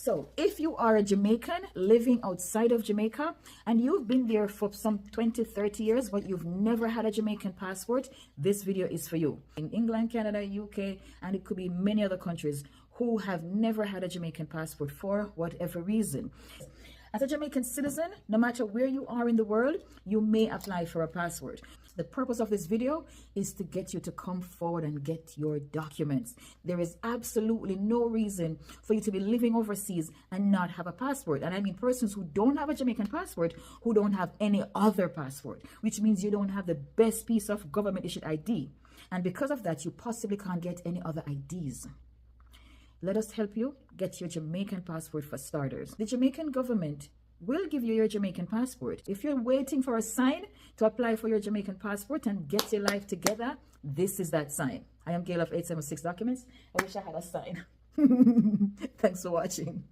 So if you are a Jamaican living outside of Jamaica and you've been there for some 20, 30 years, but you've never had a Jamaican passport, this video is for you. In England, Canada, UK, and it could be many other countries who have never had a Jamaican passport for whatever reason. As a Jamaican citizen, no matter where you are in the world, you may apply for a passport. The purpose of this video is to get you to come forward and get your documents. There is absolutely no reason for you to be living overseas and not have a passport. And I mean persons who don't have a Jamaican passport, who don't have any other passport, which means you don't have the best piece of government issued ID. And because of that, you possibly can't get any other IDs. Let us help you get your Jamaican passport for starters. The Jamaican government will give you your Jamaican passport. If you're waiting for a sign to apply for your Jamaican passport and get your life together, this is that sign. I am Gail of 876 Documents. I wish I had a sign. Thanks for watching.